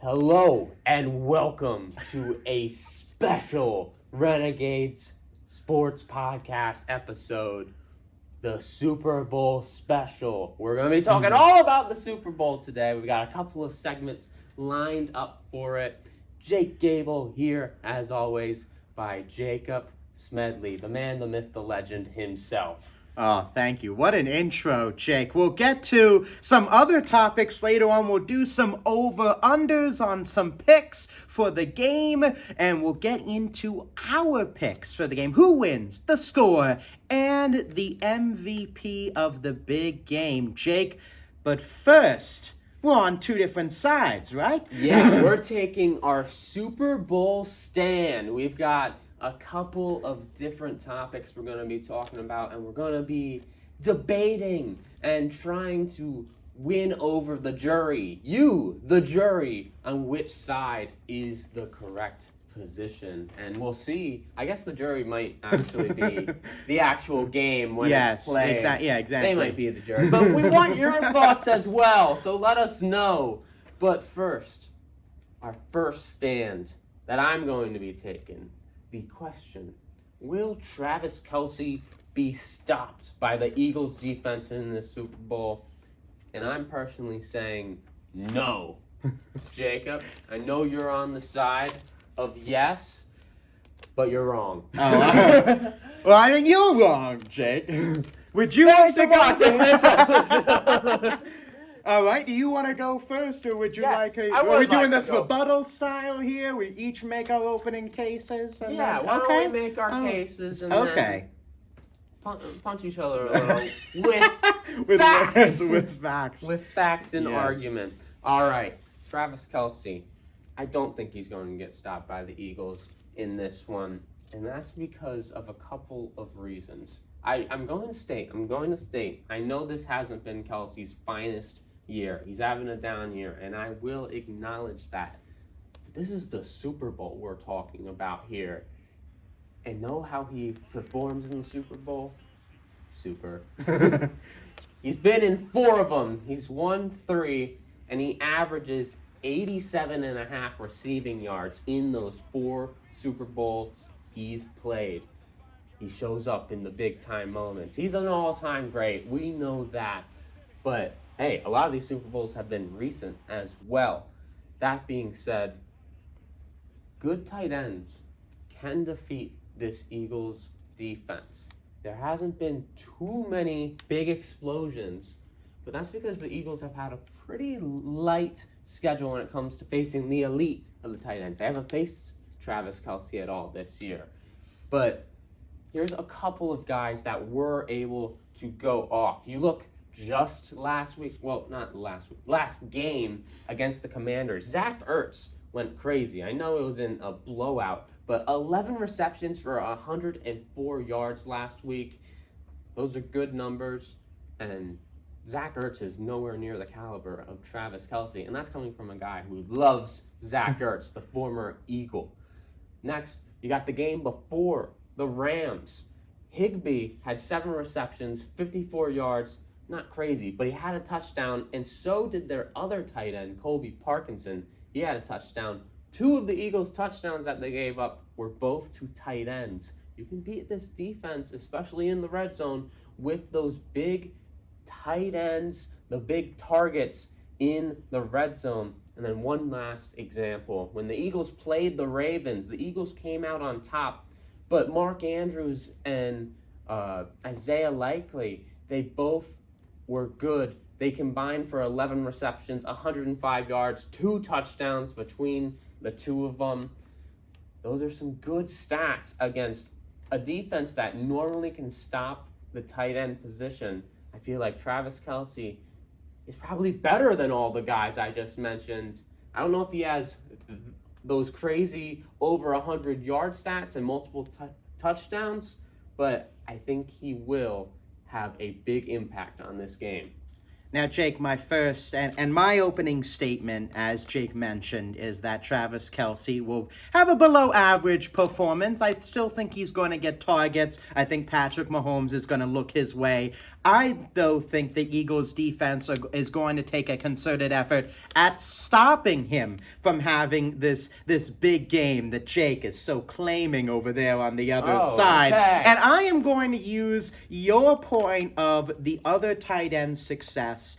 Hello and welcome to a special Renegades Sports Podcast episode, the Super Bowl special. We're going to be talking all about the Super Bowl today. We've got a couple of segments lined up for it. Jake Gable here, as always, by Jacob Smedley, the man, the myth, the legend himself. Oh, thank you. What an intro, Jake. We'll get to some other topics later on. We'll do some over-unders on some picks for the game, and we'll get into our picks for the game. Who wins, the score, and the MVP of the big game, Jake. But first, we're on two different sides, right? Yeah, we're taking our Super Bowl stand. We've got a couple of different topics we're going to be talking about, and we're going to be debating and trying to win over the jury, the jury, on which side is the correct position. And we'll see. I guess the jury might actually be the actual game when it's played. Exactly. They might be the jury. But we want your thoughts as well, so let us know. But first, our first stand that I'm going to be taking, the question: will Travis Kelce be stopped by the Eagles defense in the Super Bowl? And I'm personally saying no. Jacob, I know you're on the side of yes, but you're wrong. Well, I think you're wrong, Jake. Would you Thanks like for to watching this episode. All right, do you want to go first, or would you Yes, like? I Are would we doing like this to go. rebuttal style here? We each make our opening cases. And Yeah, then, why okay. don't we make our cases and Okay. then punch each other a little with with facts. with facts. With facts and Yes. argument. All right, Travis Kelce. I don't think he's going to get stopped by the Eagles in this one, and that's because of a couple of reasons. I'm going to state. I know this hasn't been Kelce's finest year. He's having a down year, and I will acknowledge that. But this is the Super Bowl we're talking about here. And know how he performs in the Super Bowl? Super. He's been in 4 of them. He's won 3, and he averages 87.5 receiving yards in those 4 Super Bowls he's played. He shows up in the big-time moments. He's an all-time great. We know that. But, hey, a lot of these Super Bowls have been recent as well. That being said, good tight ends can defeat this Eagles defense. There hasn't been too many big explosions, but that's because the Eagles have had a pretty light schedule when it comes to facing the elite of the tight ends. They haven't faced Travis Kelce at all this year. But here's a couple of guys that were able to go off. You look just last game against the Commanders. Zach Ertz went crazy. I know it was in a blowout, but 11 receptions for 104 yards last week. Those are good numbers, and Zach Ertz is nowhere near the caliber of Travis Kelce, and that's coming from a guy who loves Zach Ertz, the former Eagle. Next, you got the game before, the Rams. Higbee had 7 receptions, 54 yards. Not crazy, but he had a touchdown, and so did their other tight end, Colby Parkinson. He had a touchdown. 2 of the Eagles' touchdowns that they gave up were both to tight ends. You can beat this defense, especially in the red zone, with those big tight ends, the big targets in the red zone. And then one last example. When the Eagles played the Ravens, the Eagles came out on top, but Mark Andrews and Isaiah Likely, they both were good. They combined for 11 receptions, 105 yards, 2 touchdowns between the 2 of them. Those are some good stats against a defense that normally can stop the tight end position. I feel like Travis Kelce is probably better than all the guys I just mentioned. I don't know if he has those crazy over 100-yard stats and multiple touchdowns, but I think he will have a big impact on this game. Now, Jake, my first and my opening statement, as Jake mentioned, is that Travis Kelce will have a below average performance. I still think he's going to get targets. I think Patrick Mahomes is going to look his way. I, though, think the Eagles' defense is going to take a concerted effort at stopping him from having this big game that Jake is so claiming over there on the other side. Okay. And I am going to use your point of the other tight end success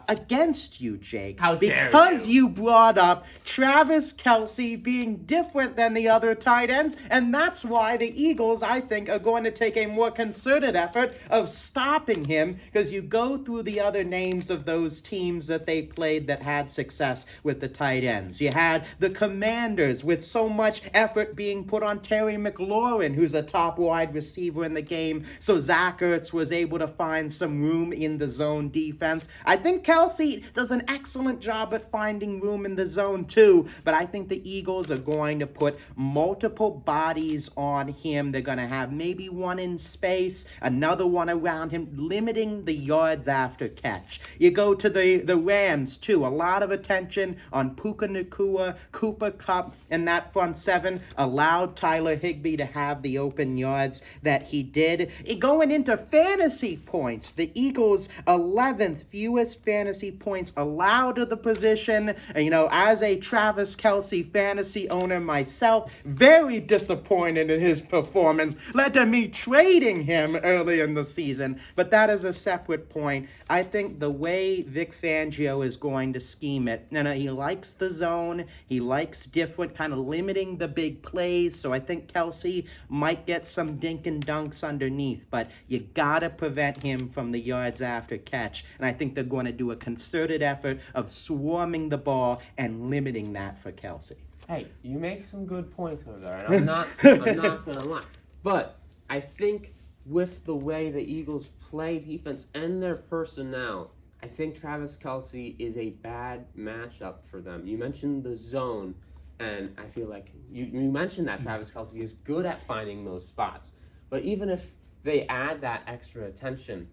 against you, Jake. How dare because you brought up Travis Kelce being different than the other tight ends, and that's why the Eagles, I think, are going to take a more concerted effort of stopping him, because you go through the other names of those teams that they played that had success with the tight ends. You had the Commanders with so much effort being put on Terry McLaurin, who's a top wide receiver in the game, so Zach Ertz was able to find some room in the zone defense. I think Kelce does an excellent job at finding room in the zone too, but I think the Eagles are going to put multiple bodies on him. They're going to have maybe one in space, another one around him, limiting the yards after catch. You go to the Rams too. A lot of attention on Puka Nacua, Cooper Kupp, and that front seven allowed Tyler Higbee to have the open yards that he did. Going into fantasy points, the Eagles 11th fewest fantasy points allowed to the position. You know, as a Travis Kelce fantasy owner myself, very disappointed in his performance. Led to me trading him early in the season. But that is a separate point. I think the way Vic Fangio is going to scheme it, he likes the zone. He likes different, kind of limiting the big plays. So I think Kelce might get some dink and dunks underneath. But you got to prevent him from the yards after catch. And I think they're going to do a concerted effort of swarming the ball and limiting that for Kelce. Hey, you make some good points over there, and I'm not gonna lie. But I think with the way the Eagles play defense and their personnel, I think Travis Kelce is a bad matchup for them. You mentioned the zone, and I feel like you mentioned that Travis Kelce is good at finding those spots. But even if they add that extra attention,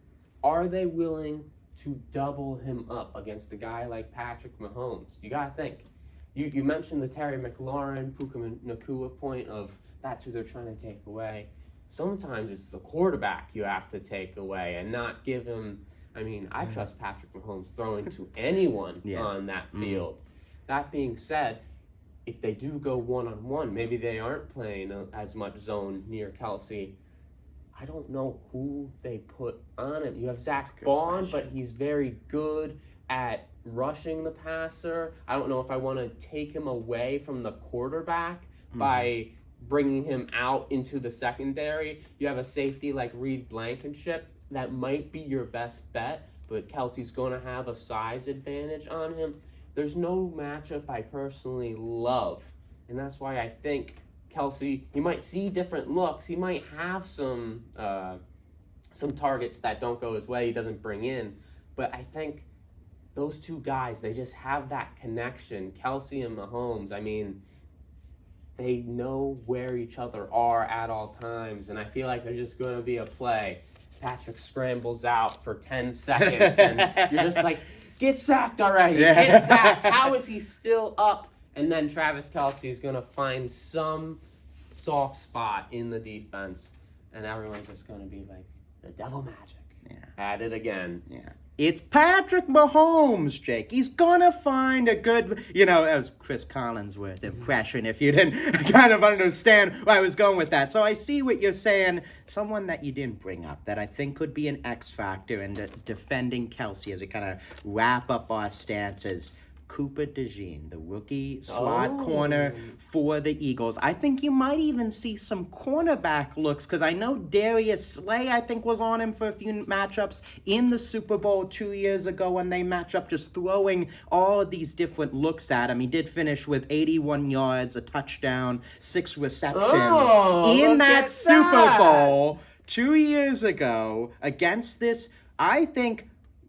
are they willing to double him up against a guy like Patrick Mahomes? You gotta think. You mentioned the Terry McLaurin, Puka Nacua point of that's who they're trying to take away. Sometimes it's the quarterback you have to take away and not give him. I mean, I trust Patrick Mahomes throwing to anyone on that field. That being said, if they do go one-on-one, maybe they aren't playing as much zone near Kelce. I don't know who they put on him. You have Zach Bond, but he's very good at rushing the passer. I don't know if I want to take him away from the quarterback by bringing him out into the secondary. You have a safety like Reed Blankenship. That might be your best bet, but Kelce's going to have a size advantage on him. There's no matchup I personally love, and that's why I think Kelce, he might see different looks. He might have some targets that don't go his way, he doesn't bring in, but I think those two guys, they just have that connection. Kelce and Mahomes, I mean, they know where each other are at all times, and I feel like there's just going to be a play. Patrick scrambles out for 10 seconds, and you're just like, get sacked already, get sacked. How is he still up? And then Travis Kelce is going to find some soft spot in the defense, and everyone's just going to be like, the devil magic. At it again. It's Patrick Mahomes, Jake. He's gonna find a good, that was Chris Collinsworth impression, if you didn't kind of understand where I was going with that. So I see what you're saying. Someone that you didn't bring up that I think could be an X factor in defending Kelce as we kind of wrap up our stances. Cooper DeJean, the rookie slot corner for the Eagles. I think you might even see some cornerback looks, because I know Darius Slay, I think, was on him for a few matchups in the Super Bowl 2 years ago when they match up, just throwing all of these different looks at him. He did finish with 81 yards, a touchdown, 6 receptions in that Super Bowl 2 years ago against this, I think,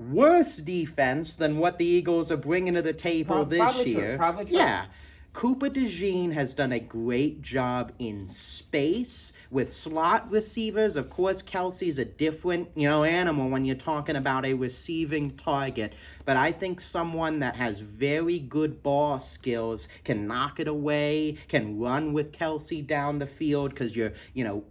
worse defense than what the Eagles are bringing to the table this year. Probably true. Yeah. Cooper DeJean has done a great job in space with slot receivers. Of course, Kelce's a different, animal when you're talking about a receiving target. But I think someone that has very good ball skills can knock it away, can run with Kelce down the field because you're,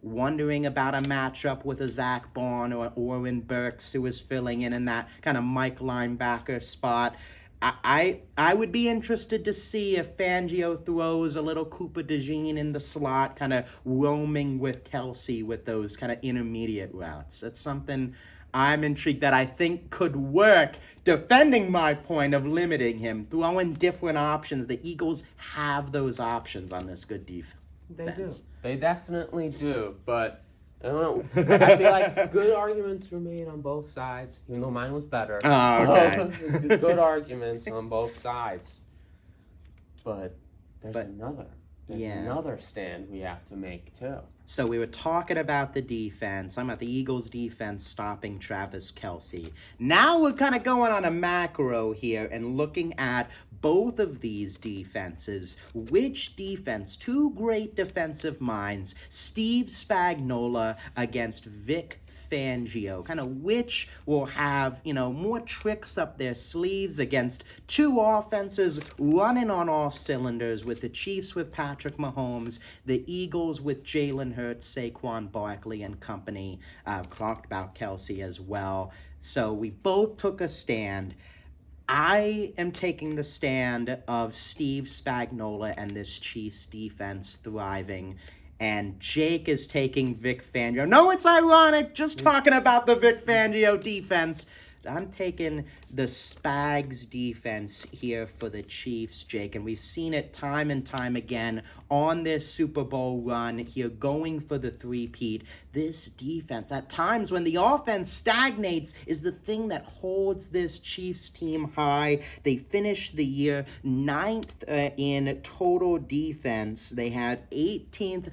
wondering about a matchup with a Zach Bond or Oren Burks who is filling in that kind of Mike linebacker spot. I would be interested to see if Fangio throws a little Cooper DeJean in the slot, kind of roaming with Kelce with those kind of intermediate routes. That's something I'm intrigued that I think could work, defending my point of limiting him, throwing different options. The Eagles have those options on this good defense. They do. They definitely do, but I don't know. I feel like good arguments were made on both sides, even though mine was better. Oh, okay. Good arguments on both sides. But there's another stand we have to make, too. So we were talking about the defense. I'm at the Eagles' defense stopping Travis Kelce. Now we're kind of going on a macro here and looking at both of these defenses. Which defense, two great defensive minds, Steve Spagnuolo against Vic Fangio, kind of which will have, more tricks up their sleeves against two offenses running on all cylinders, with the Chiefs with Patrick Mahomes, the Eagles with Jalen Hurts, Saquon Barkley and company. Talked about Kelce as well. So we both took a stand. I am taking the stand of Steve Spagnuolo and this Chiefs defense thriving. And Jake is taking Vic Fangio. No, it's ironic, just talking about the Vic Fangio defense. I'm taking the Spags defense here for the Chiefs, Jake, and we've seen it time and time again on this Super Bowl run here, going for the three-peat. This defense, at times when the offense stagnates, is the thing that holds this Chiefs team high. They finished the year 9th in total defense. They had 18th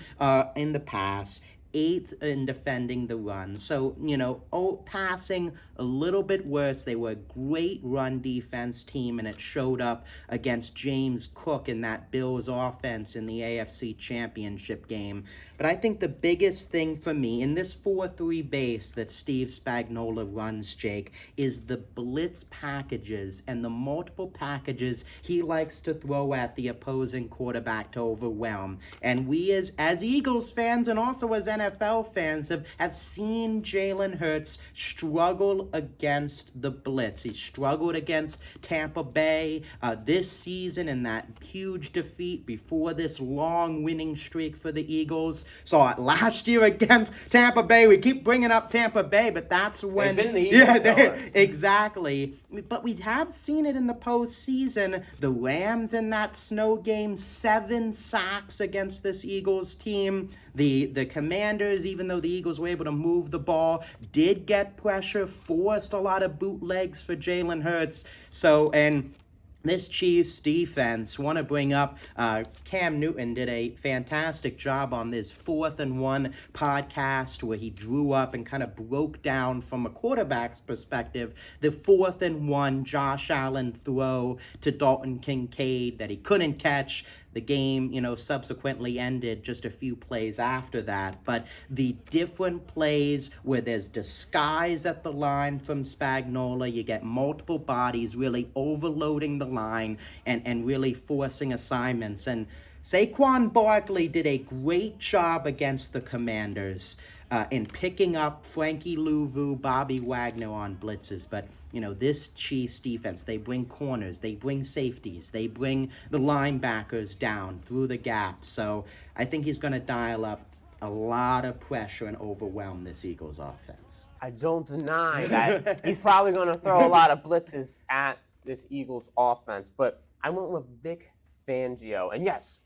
in the pass, 8th in defending the run. So, passing a little bit worse. They were a great run defense team, and it showed up against James Cook in that Bills offense in the AFC Championship game. But I think the biggest thing for me in this 4-3 base that Steve Spagnuolo runs, Jake, is the blitz packages and the multiple packages he likes to throw at the opposing quarterback to overwhelm. And we as Eagles fans and also as NFL fans have seen Jalen Hurts struggle against the blitz. He struggled against Tampa Bay this season in that huge defeat before this long winning streak for the Eagles. Saw it last year against Tampa Bay. We keep bringing up Tampa Bay, but that's when... They've been the Eagles. Exactly. But we have seen it in the postseason. The Rams in that snow game, 7 sacks against this Eagles team. The Commanders, even though the Eagles were able to move the ball, did get pressure, forced a lot of bootlegs for Jalen Hurts. And this Chiefs defense, want to bring up Cam Newton did a fantastic job on this 4th and 1 podcast where he drew up and kind of broke down from a quarterback's perspective the 4th and 1 Josh Allen throw to Dalton Kincaid that he couldn't catch. The game, subsequently ended just a few plays after that. But the different plays where there's disguise at the line from Spagnuolo, you get multiple bodies really overloading the line and really forcing assignments. And Saquon Barkley did a great job against the Commanders in picking up Frankie Louvu, Bobby Wagner on blitzes. But, this Chiefs defense, they bring corners, they bring safeties, they bring the linebackers down through the gap. So I think he's going to dial up a lot of pressure and overwhelm this Eagles offense. I don't deny that he's probably going to throw a lot of blitzes at this Eagles offense. But I went with Vic Fangio. And yes,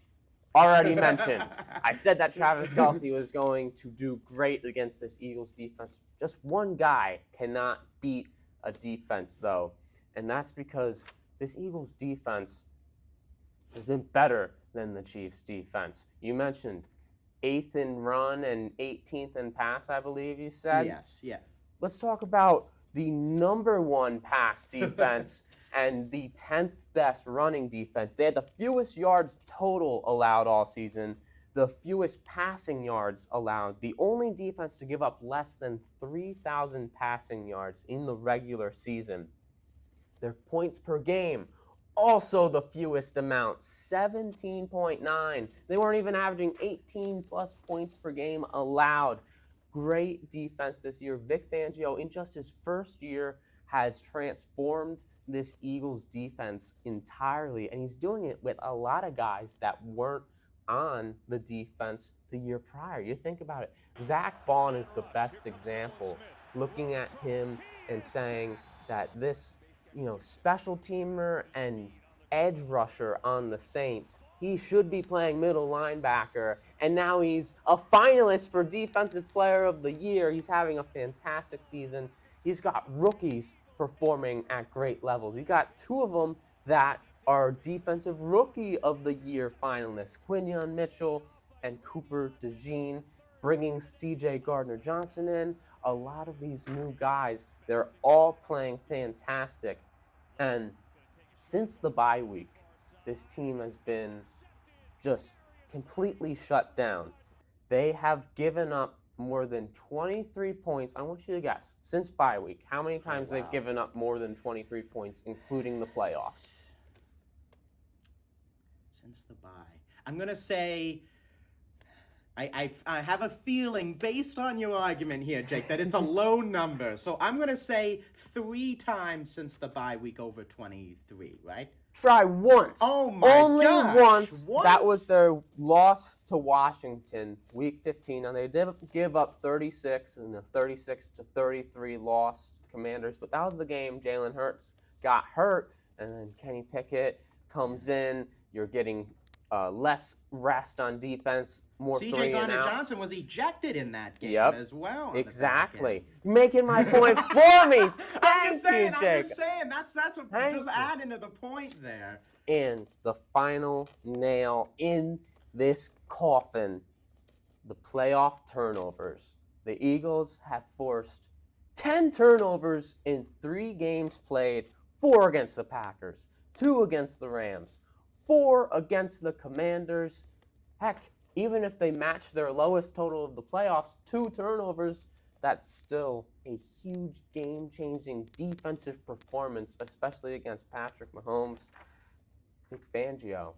already mentioned, I said that Travis Kelce was going to do great against this Eagles defense. Just one guy cannot beat a defense, though, and that's because this Eagles defense has been better than the Chiefs defense. You mentioned 8th in run and 18th in pass, I believe you said. Yes, yeah. Let's talk about the number 1 pass defense and the 10th best running defense. They had the fewest yards total allowed all season, the fewest passing yards allowed, the only defense to give up less than 3,000 passing yards in the regular season. Their points per game, also the fewest amount, 17.9. They weren't even averaging 18 plus points per game allowed. Great defense this year. Vic Fangio, in just his first year, has transformed this Eagles defense entirely, and he's doing it with a lot of guys that weren't on the defense the year prior. You think about it. Zach Bond is the best example. Looking at him and saying that this, special teamer and edge rusher on the Saints, he should be playing middle linebacker, and now he's a finalist for Defensive Player of the Year. He's having a fantastic season. He's got rookies performing at great levels. He's got 2 of them that are Defensive Rookie of the Year finalists, Quinyon Mitchell and Cooper DeJean, bringing C.J. Gardner-Johnson in. A lot of these new guys, they're all playing fantastic. And since the bye week, this team has been just completely shut down. They have given up more than 23 points. I want you to guess, since bye week, how many times they've given up more than 23 points, including the playoffs? Since the bye. I'm going to say, I have a feeling, based on your argument here, Jake, that it's a low number. So I'm going to say 3 times since the bye week over 23, right? Try once. Oh my Only gosh. once. That was their loss to Washington, week 15. And they did give up 36 and a 36-33 loss to the Commanders. But that was the game. Jalen Hurts got hurt, and then Kenny Pickett comes in. You're getting less rest on defense, more C.J. 3 and outs. Gardner-Johnson was ejected in that game as well. Exactly. Making my point for me. I'm just saying. That's what just adding to the point there. And the final nail in this coffin, the playoff turnovers. The Eagles have forced 10 turnovers in 3 games played, 4 against the Packers, 2 against the Rams, 4 against the Commanders. Heck, even if they match their lowest total of the playoffs, 2 turnovers, that's still a huge game-changing defensive performance, especially against Patrick Mahomes. Vic Fangio,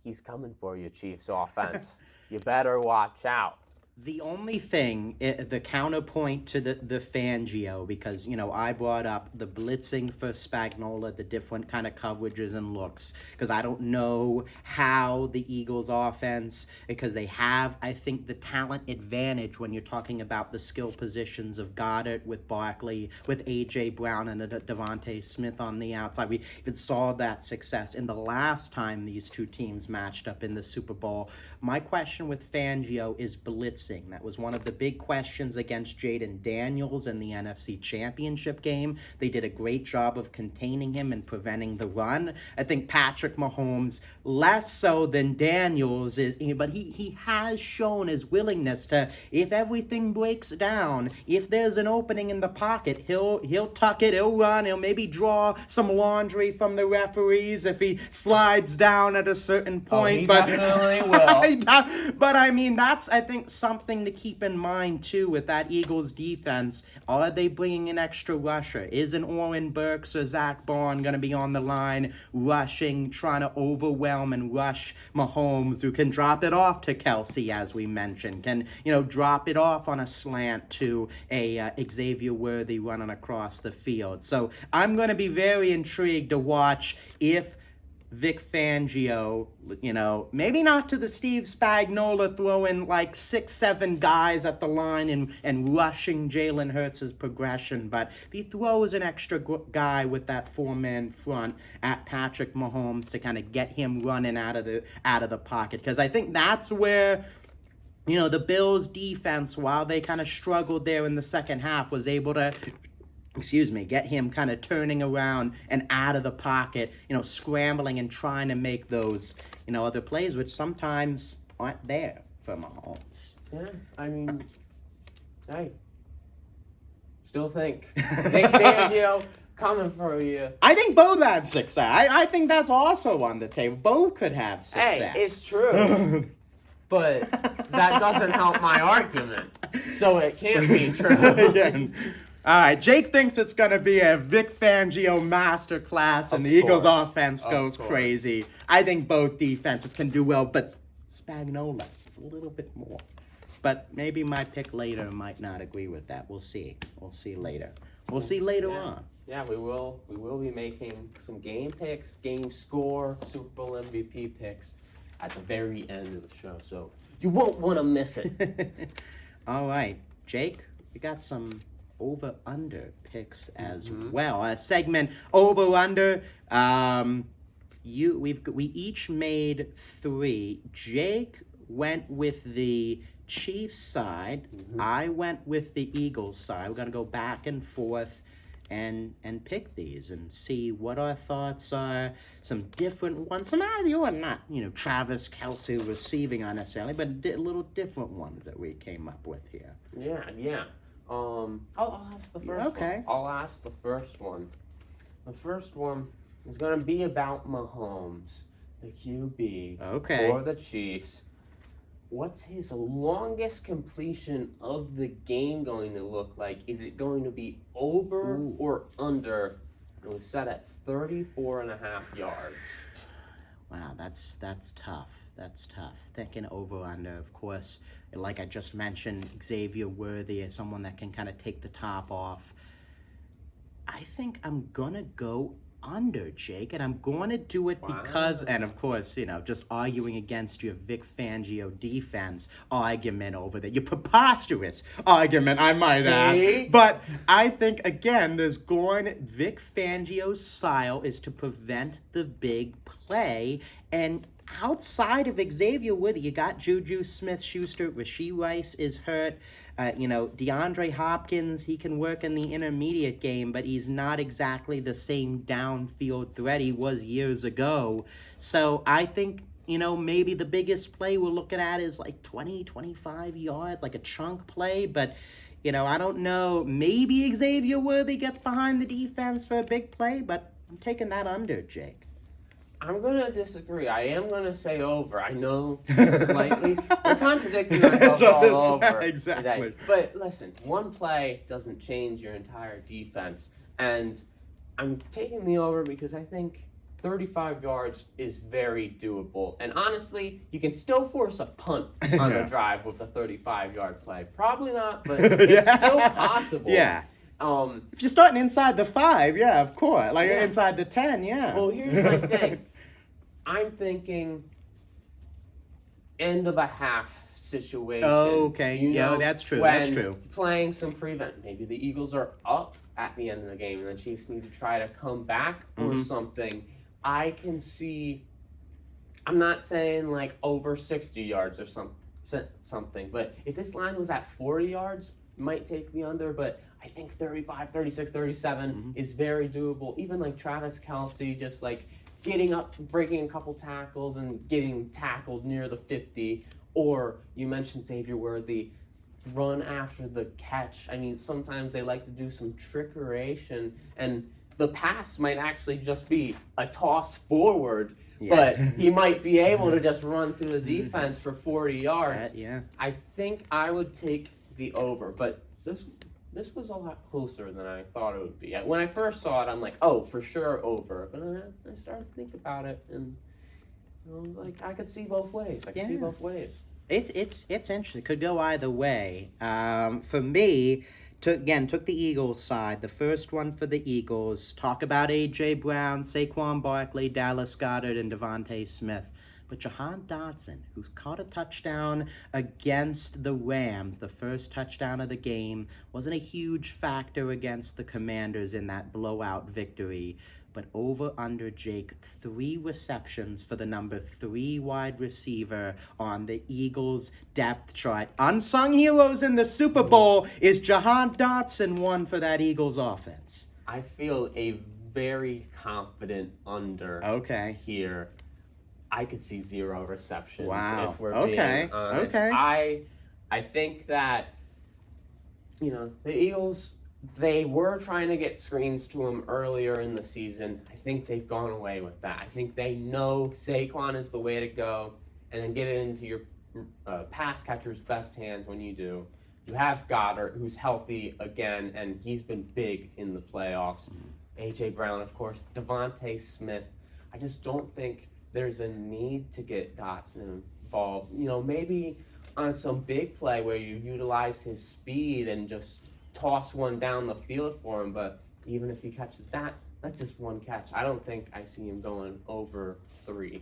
he's coming for you, Chiefs offense. You better watch out. The only thing, the counterpoint to the Fangio, because, I brought up the blitzing for Spagnuolo, the different kind of coverages and looks, because I don't know how the Eagles offense, because they have, I think, the talent advantage when you're talking about the skill positions of Goddard with Barkley, with A.J. Brown and Devontae Smith on the outside. We even saw that success in the last time these 2 teams matched up in the Super Bowl. My question with Fangio is blitzing. That was one of the big questions against Jaden Daniels in the NFC Championship game. They did a great job of containing him and preventing the run. I think Patrick Mahomes, less so than Daniels, but he has shown his willingness to, if everything breaks down, if there's an opening in the pocket, he'll tuck it, he'll run, he'll maybe draw some laundry from the referees if he slides down at a certain point. He definitely will. But I mean, that's, I think, something to keep in mind too with that Eagles defense. Are they bringing an extra rusher? Is an Oren Burks or Zach Bond going to be on the line rushing, trying to overwhelm and rush Mahomes, who can drop it off to Kelce, as we mentioned, can drop it off on a slant to a Xavier Worthy running across the field. So I'm going to be very intrigued to watch if Vic Fangio, maybe not to the Steve Spagnuolo throwing like 6-7 guys at the line and rushing Jalen Hurts' progression, but if he throws an extra guy with that 4-man front at Patrick Mahomes to kind of get him running out of the pocket, because I think that's where the Bills' defense, while they kind of struggled there in the second half, was able to get him kind of turning around and out of the pocket, scrambling and trying to make those, other plays, which sometimes aren't there for Mahomes. Yeah, I mean, hey, Still think Vic Fangio coming for you. I think both have success. I think that's also on the table. Both could have success. Hey, it's true. But that doesn't help my argument. So it can't be true. Again. All right, Jake thinks it's going to be a Vic Fangio masterclass, and the Eagles' offense goes crazy. I think both defenses can do well, but Spagnuolo is a little bit more. But maybe my pick later might not agree with that. We'll see. We'll see later. We'll see later on. Yeah, we will. We will be making some game picks, game score, Super Bowl MVP picks at the very end of the show. So you won't want to miss it. All right, Jake, we got some over/under picks as well. A segment over/under. We each made 3. Jake went with the Chiefs side. I went with the Eagles side. We're gonna go back and forth and pick these and see what our thoughts are. Some different ones, some out of the order, not Travis Kelce receiving necessarily, but little different ones that we came up with here. Yeah. I'll ask the first one. I'll ask the first one. The first one is gonna be about Mahomes, the QB for the Chiefs. What's his longest completion of the game going to look like? Is it going to be over or under? It was set at 34.5 yards. Wow, that's tough. That's tough. Thinking over/under, of course, like I just mentioned, Xavier Worthy is someone that can kind of take the top off. I think I'm going to go under, Jake, and I'm going to do it because, and of course, just arguing against your Vic Fangio defense argument over there, your preposterous argument, I might add. But I think, again, Vic Fangio's style is to prevent the big play, and outside of Xavier Worthy, you got Juju Smith-Schuster, Rashee Rice is hurt. DeAndre Hopkins, he can work in the intermediate game, but he's not exactly the same downfield threat he was years ago. So I think, maybe the biggest play we're looking at is like 20, 25 yards, like a chunk play. But, I don't know. Maybe Xavier Worthy gets behind the defense for a big play, but I'm taking that under, Jake. I'm going to disagree. I am going to say over. I know slightly. We're contradicting ourselves all over. Exactly. Today. But listen, one play doesn't change your entire defense. And I'm taking the over because I think 35 yards is very doable. And honestly, you can still force a punt on the drive with a 35-yard play. Probably not, but it's still possible. Yeah. If you're starting inside the 5, yeah, of course. Like inside the 10, yeah. Well, here's my thing. I'm thinking end of a half situation. Okay. That's true. That's true. Playing some prevent. Maybe the Eagles are up at the end of the game and the Chiefs need to try to come back or something. I can see, I'm not saying like over 60 yards or something, but if this line was at 40 yards, it might take the under, but I think 35, 36, 37 is very doable. Even like Travis Kelce, just like getting up, breaking a couple tackles and getting tackled near the 50. Or you mentioned Xavier Worthy, run after the catch. I mean, sometimes they like to do some trickeration, and the pass might actually just be a toss forward, but he might be able to just run through the defense for 40 yards. I think I would take the over, but this was a lot closer than I thought it would be. When I first saw it, I'm like, oh, for sure over. But then I started to think about it, and like I could see both ways. It's interesting. It could go either way. For me, took the Eagles side. The first one for the Eagles. Talk about A.J. Brown, Saquon Barkley, Dallas Goedert, and Devontae Smith. But Jahan Dotson, who caught a touchdown against the Rams, the first touchdown of the game, wasn't a huge factor against the Commanders in that blowout victory. But over/under, Jake, 3 receptions for the number 3 wide receiver on the Eagles depth chart. Unsung heroes in the Super Bowl. Is Jahan Dotson one for that Eagles offense? I feel a very confident under here. I could see 0 receptions if we're being honest. I think that, the Eagles They were trying to get screens to him earlier in the season. I think they've gone away with that. I think they know Saquon is the way to go, and then get it into your pass catcher's best hands when you do. You have Goddard, who's healthy again, and he's been big in the playoffs. A.J. Brown, of course, Devontae Smith. I just don't think there's a need to get Dotson involved. Maybe on some big play where you utilize his speed and just toss one down the field for him, but even if he catches that, that's just one catch. I don't think I see him going over 3.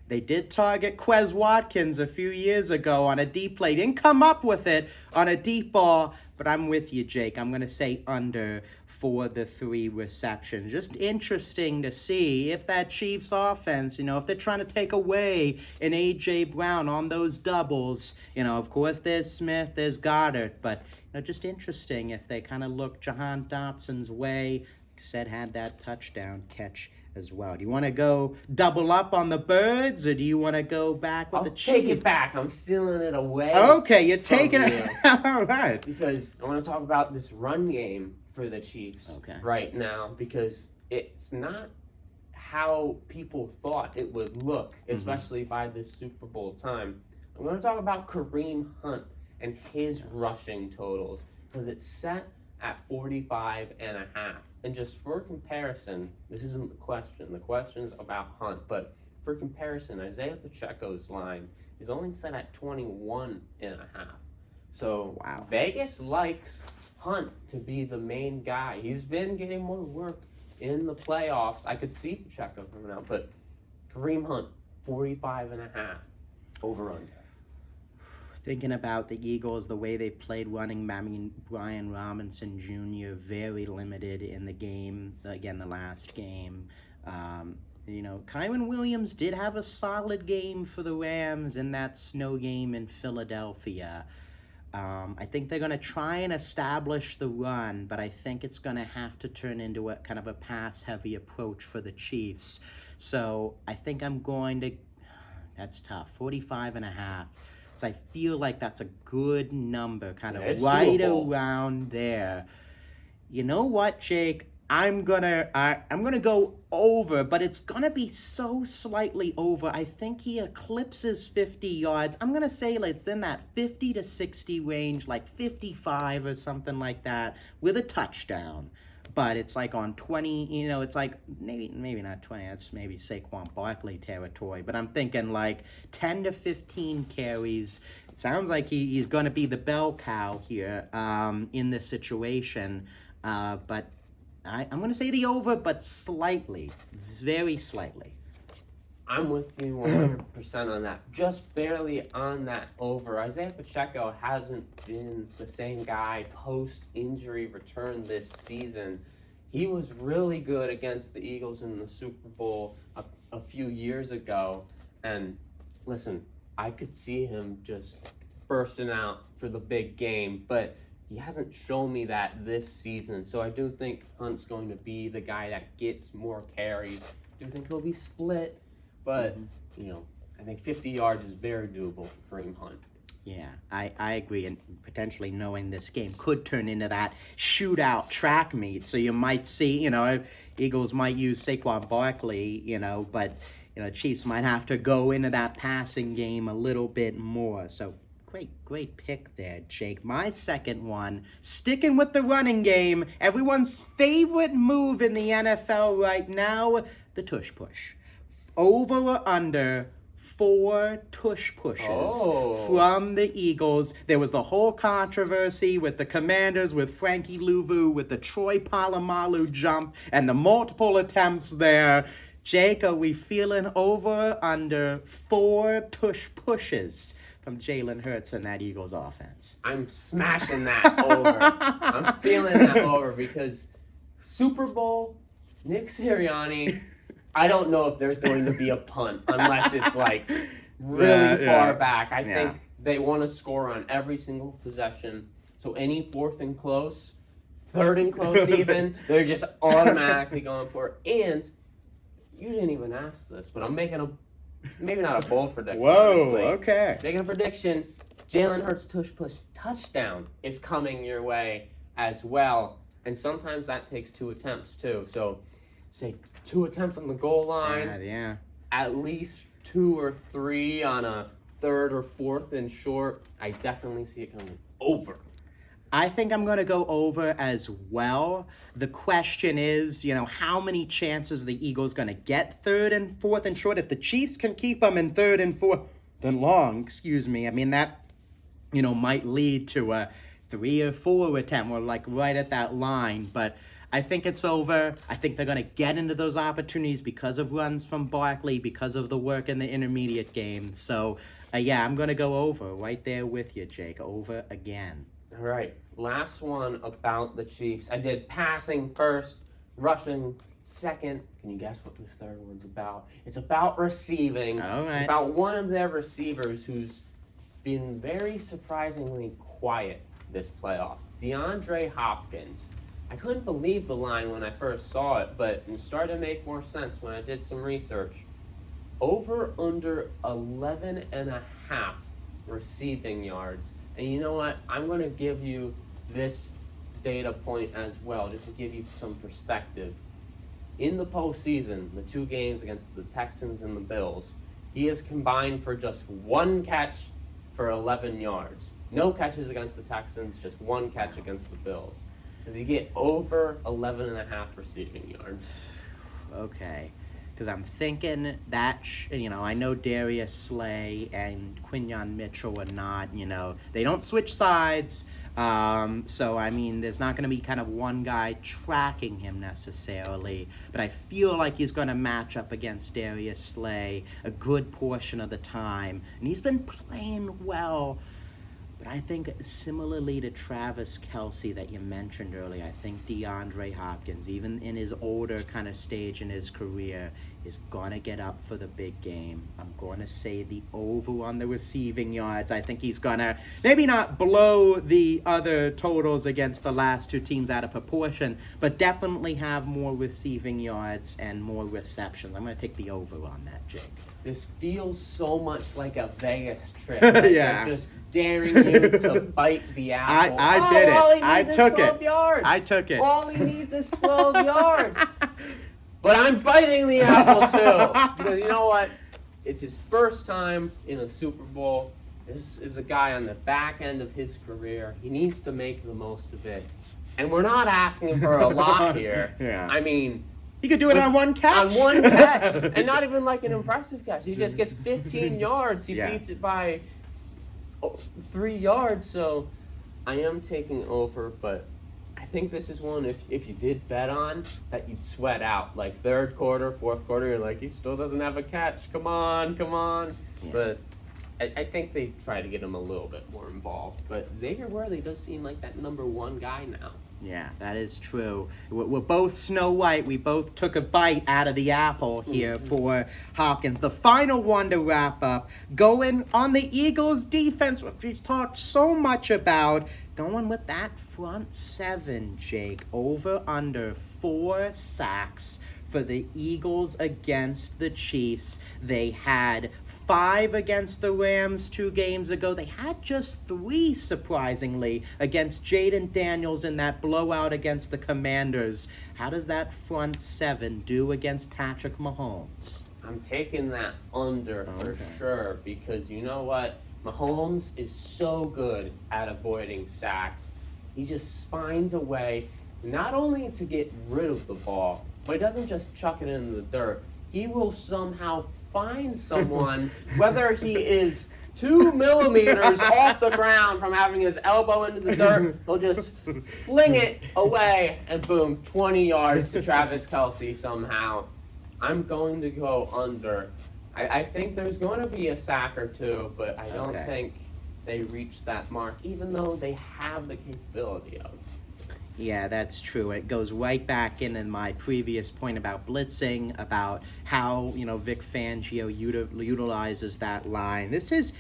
They did target Quez Watkins a few years ago on a deep play. Didn't come up with it on a deep ball, but I'm with you, Jake. I'm going to say under for the 3 receptions. Just interesting to see if that Chiefs offense, if they're trying to take away an A.J. Brown on those doubles. Of course, there's Smith, there's Goddard, but just interesting if they kind of look Jahan Dotson's way. Said had that touchdown catch as well. Do you want to go double up on the Birds, or do you want to go back with the Chiefs? Take it back. I'm stealing it away. Okay, you're taking it. All right. Because I want to talk about this run game for the Chiefs right now, because it's not how people thought it would look, especially by this Super Bowl time. I'm going to talk about Kareem Hunt and his rushing totals, because it's set at 45.5. And just for comparison, this isn't the question. The question's about Hunt, but for comparison, Isaiah Pacheco's line is only set at 21.5. So Vegas likes Hunt to be the main guy. He's been getting more work in the playoffs. I could see Pacheco coming out, but Kareem Hunt, 45.5 over under. Thinking about the Eagles, the way they played running, Brian Robinson Jr. very limited in the game, again, the last game. Kyren Williams did have a solid game for the Rams in that snow game in Philadelphia. I think they're going to try and establish the run, but I think it's going to have to turn into a kind of a pass-heavy approach for the Chiefs. So I think I'm going to, that's tough, 45.5. So I feel like that's a good number, kind of right around there. You know what, Jake? I'm gonna go over, but it's gonna be so slightly over. I think he eclipses 50 yards. I'm gonna say it's in that 50 to 60 range, like 55 or something like that, with a touchdown. But it's like on 20, it's like maybe not 20, that's maybe Saquon Barkley territory. But I'm thinking like 10 to 15 carries. It sounds like he's going to be the bell cow here in this situation. But I'm going to say the over, but slightly, very slightly. I'm with you 100% on that. Just barely on that over. Isaiah Pacheco hasn't been the same guy post-injury return this season. He was really good against the Eagles in the Super Bowl a few years ago. And listen, I could see him just bursting out for the big game, but he hasn't shown me that this season. So I do think Hunt's going to be the guy that gets more carries. I do think he'll be split. But, I think 50 yards is very doable for Kareem Hunt. Yeah, I agree. And potentially knowing this game could turn into that shootout track meet. So you might see, Eagles might use Saquon Barkley, but, Chiefs might have to go into that passing game a little bit more. So great pick there, Jake. My second one, sticking with the running game, everyone's favorite move in the NFL right now, the tush push. Over or under 4 tush pushes from the Eagles. There was the whole controversy with the Commanders, with Frankie Louvu, with the Troy Polamalu jump, and the multiple attempts there. Jake, are we feeling over or under 4 tush pushes from Jalen Hurts and that Eagles offense? I'm smashing that over. I'm feeling that over because Super Bowl, Nick Sirianni, I don't know if there's going to be a punt unless it's like really far back. I think they want to score on every single possession. So any 4th and close, 3rd and close even, they're just automatically going for it. And you didn't even ask this, but I'm making maybe not a bold prediction. Whoa, honestly. okay. Making a prediction. Jalen Hurts tush push touchdown is coming your way as well. And sometimes that takes 2 attempts too. So say 2 attempts on the goal line, Yeah. at least 2 or 3 on a 3rd or 4th and short. I definitely see it coming over. I think I'm going to go over as well. The question is, how many chances are the Eagles going to get 3rd and 4th and short? If the Chiefs can keep them in 3rd and 4th and long, I mean, that, might lead to a 3 or 4 attempt or like right at that line. But I think it's over. I think they're going to get into those opportunities because of runs from Barkley, because of the work in the intermediate game. So, I'm going to go over right there with you, Jake. Over again. All right, last one about the Chiefs. I did passing first, rushing second. Can you guess what this third one's about? It's about receiving. All right. It's about one of their receivers who's been very surprisingly quiet this playoffs. DeAndre Hopkins. I couldn't believe the line when I first saw it, but it started to make more sense when I did some research. Over under 11 and a half receiving yards. And you know what? I'm going to give you this data point as well, just to give you some perspective. In the postseason, the 2 games against the Texans and the Bills, he has combined for just 1 catch for 11 yards. No catches against the Texans, just 1 catch against the Bills. Does he get over 11 and a half receiving yards? Okay. Because I'm thinking that, I know Darius Slay and Quinyon Mitchell are not, they don't switch sides. So, I mean, there's not going to be kind of one guy tracking him necessarily. But I feel like he's going to match up against Darius Slay a good portion of the time. And he's been playing well. But I think similarly to Travis Kelce that you mentioned earlier, I think DeAndre Hopkins, even in his older kind of stage in his career, is going to get up for the big game. I'm going to say the over on the receiving yards. I think he's going to maybe not blow the other totals against the last 2 teams out of proportion, but definitely have more receiving yards and more receptions. I'm going to take the over on that, Jake. This feels so much like a Vegas trip. Yeah. They're just daring you to bite the apple. I did it. All he needs I is took 12 it. yards. I took it. All he needs is 12 yards. But I'm biting the apple too. Because you know what? It's his first time in a Super Bowl. This is a guy on the back end of his career. He needs to make the most of it. And we're not asking for a lot here. Yeah. I mean, he could do it on 1 catch. On 1 catch. And not even like an impressive catch. He just gets 15 yards. He beats it by 3 yards. So I am taking over, but I think this is one if you did bet on that you'd sweat out. Like 3rd quarter, 4th quarter, you're like, he still doesn't have a catch. Come on. Yeah. But I think they try to get him a little bit more involved. But Xavier Worthy does seem like that number 1 guy now. Yeah, that is true. We're both Snow White. We both took a bite out of the apple here for Hopkins. The final one to wrap up, going on the Eagles' defense, which we've talked so much about, going with that front 7, Jake. Over under 4 sacks for the Eagles against the Chiefs. They had 5 against the Rams 2 games ago. They had just 3, surprisingly, against Jaden Daniels in that blowout against the Commanders. How does that front 7 do against Patrick Mahomes? I'm taking that under for sure because you know what? Mahomes is so good at avoiding sacks. He just spines away, not only to get rid of the ball, but he doesn't just chuck it in the dirt. He will somehow find someone, whether he is 2 millimeters off the ground from having his elbow into the dirt, he'll just fling it away, and boom, 20 yards to Travis Kelce somehow. I'm going to go under. I think there's going to be a sack or 2, but I don't think they reach that mark, even though they have the capability of. Yeah, that's true. It goes right back in my previous point about blitzing, about how, Vic Fangio utilizes that line. This is,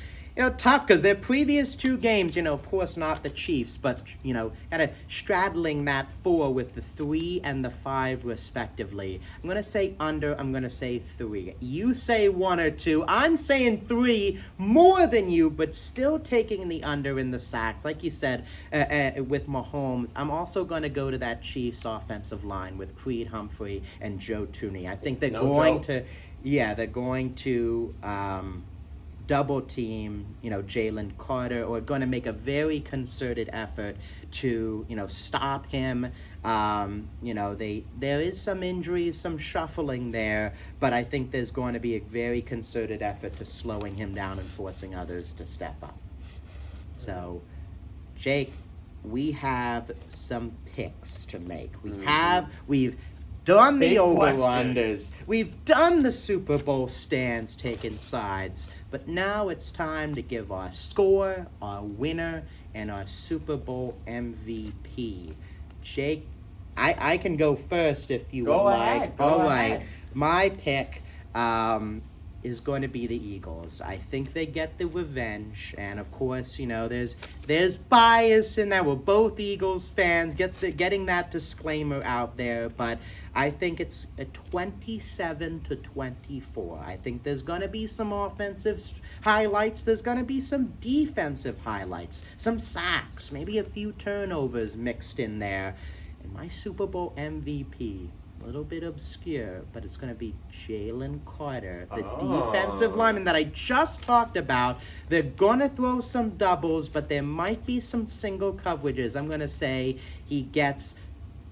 tough because their previous 2 games, of course not the Chiefs, but, kind of straddling that 4 with the 3 and the 5 respectively. I'm going to say under, I'm going to say 3. You say 1 or 2. I'm saying 3 more than you, but still taking the under in the sacks. Like you said, with Mahomes, I'm also going to go to that Chiefs offensive line with Creed Humphrey and Joe Tooney. I think they're they're going to double team, Jalen Carter, or going to make a very concerted effort to, stop him. There is some injuries, some shuffling there, but I think there's going to be a very concerted effort to slowing him down and forcing others to step up. So, Jake, we have some picks to make. We've done the over-unders. We've done the Super Bowl stands, taking sides. But now it's time to give our score, our winner, and our Super Bowl MVP. Jake, I can go first if you would like. Go ahead. My pick is going to be the Eagles. I think they get the revenge, and of course, there's bias in that. We're both Eagles fans. Getting that disclaimer out there, but I think it's a 27-24. I think there's going to be some offensive highlights. There's going to be some defensive highlights, some sacks, maybe a few turnovers mixed in there. And my Super Bowl MVP, a little bit obscure, but it's going to be Jalen Carter, the defensive lineman that I just talked about. They're going to throw some doubles, but there might be some single coverages. I'm going to say he gets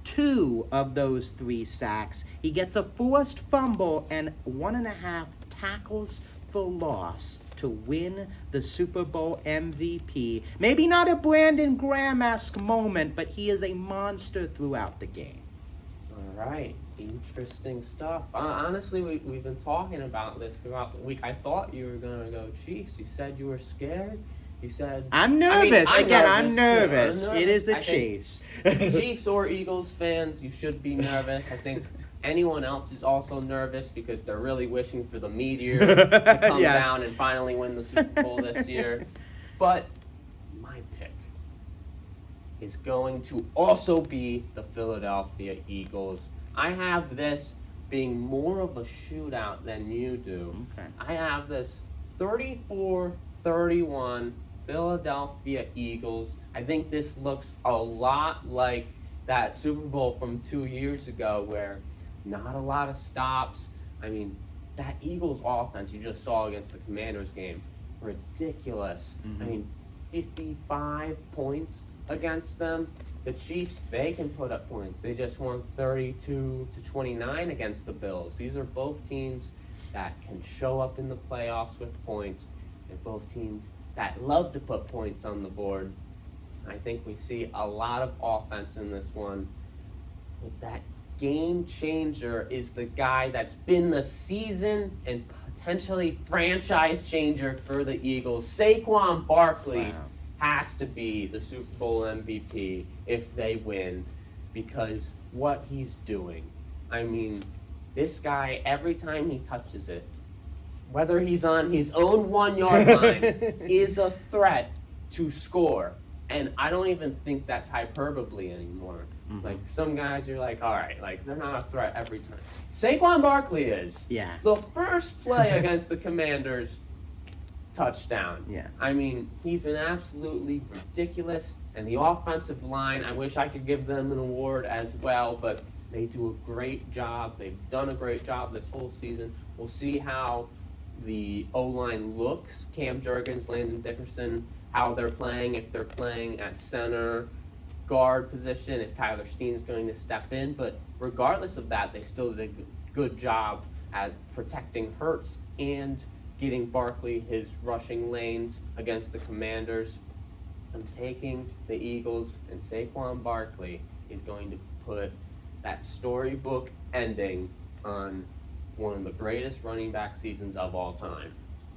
2 of those 3 sacks. He gets a forced fumble and 1.5 tackles for loss to win the Super Bowl MVP. Maybe not a Brandon Graham-esque moment, but he is a monster throughout the game. All right, interesting stuff. Honestly, we've been talking about this throughout the week. I thought you were going to go Chiefs. You said you were scared. You said... I'm nervous. I'm nervous. It is the I Chiefs. Chiefs or Eagles fans, you should be nervous. I think anyone else is also nervous because they're really wishing for the meteor to come down and finally win the Super Bowl this year. But my pick is going to also be the Philadelphia Eagles. I have this being more of a shootout than you do. Okay. I have this 34-31 Philadelphia Eagles. I think this looks a lot like that Super Bowl from 2 years ago where not a lot of stops. I mean, that Eagles offense you just saw against the Commanders game, ridiculous. Mm-hmm. I mean, 55 points against them. The Chiefs, they can put up points. They just won 32-29 against the Bills. These are both teams that can show up in the playoffs with points, and both teams that love to put points on the board. I think we see a lot of offense in this one. But that game changer is the guy that's been the season and potentially franchise changer for the Eagles. Saquon Barkley has to be the Super Bowl MVP if they win, because what he's doing. I mean, this guy, every time he touches it, whether he's on his own 1-yard line, is a threat to score. And I don't even think that's hyperbole anymore. Mm-hmm. Like, some guys, you're like, all right, like, they're not a threat every time. Saquon Barkley is. Yeah. The first play against the Commanders, touchdown. Yeah. I mean, he's been absolutely ridiculous. And the offensive line, I wish I could give them an award as well, but they do a great job. They've done a great job this whole season. We'll see how the O-line looks. Cam Jurgens, Landon Dickerson, how they're playing, if they're playing at center, guard position, if Tyler Steen's going to step in. But regardless of that, they still did a good job at protecting Hurts and getting Barkley his rushing lanes against the Commanders. I'm taking the Eagles, and Saquon Barkley is going to put that storybook ending on one of the greatest running back seasons of all time.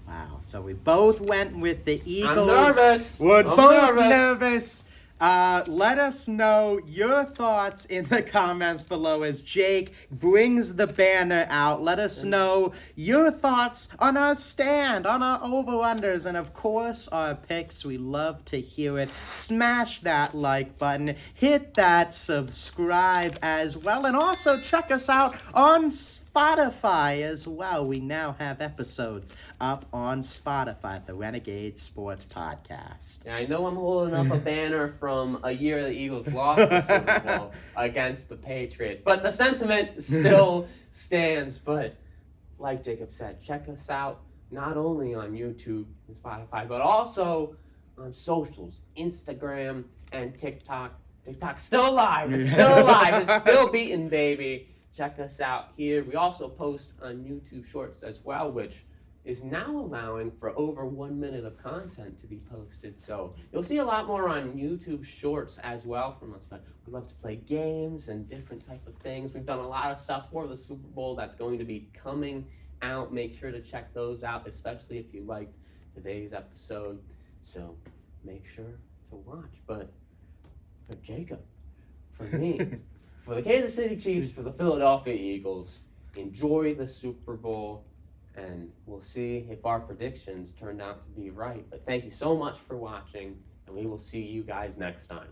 Wow. So we both went with the Eagles. I'm nervous. We're both nervous. Let us know your thoughts in the comments below as Jake brings the banner out. Let us know your thoughts on our stand, on our over-unders, and of course our picks. We love to hear it. Smash that like button. Hit that subscribe as well. And also check us out on Spotify as well. We now have episodes up on Spotify, the Renegades Sports Podcast. Yeah, I know I'm holding up a banner from from a year the Eagles lost the Super Bowl against the Patriots. But the sentiment still stands. But like Jacob said, check us out not only on YouTube and Spotify, but also on socials, Instagram and TikTok. TikTok's still alive. It's still alive. It's still beating, baby. Check us out here. We also post on YouTube Shorts as well, which is now allowing for over 1 minute of content to be posted. So you'll see a lot more on YouTube Shorts as well from us. But we love to play games and different type of things. We've done a lot of stuff for the Super Bowl that's going to be coming out. Make sure to check those out, especially if you liked today's episode. So make sure to watch. But for Jacob, for me, for the Kansas City Chiefs, for the Philadelphia Eagles, enjoy the Super Bowl, and we'll see if our predictions turned out to be right. But thank you so much for watching, and we will see you guys next time.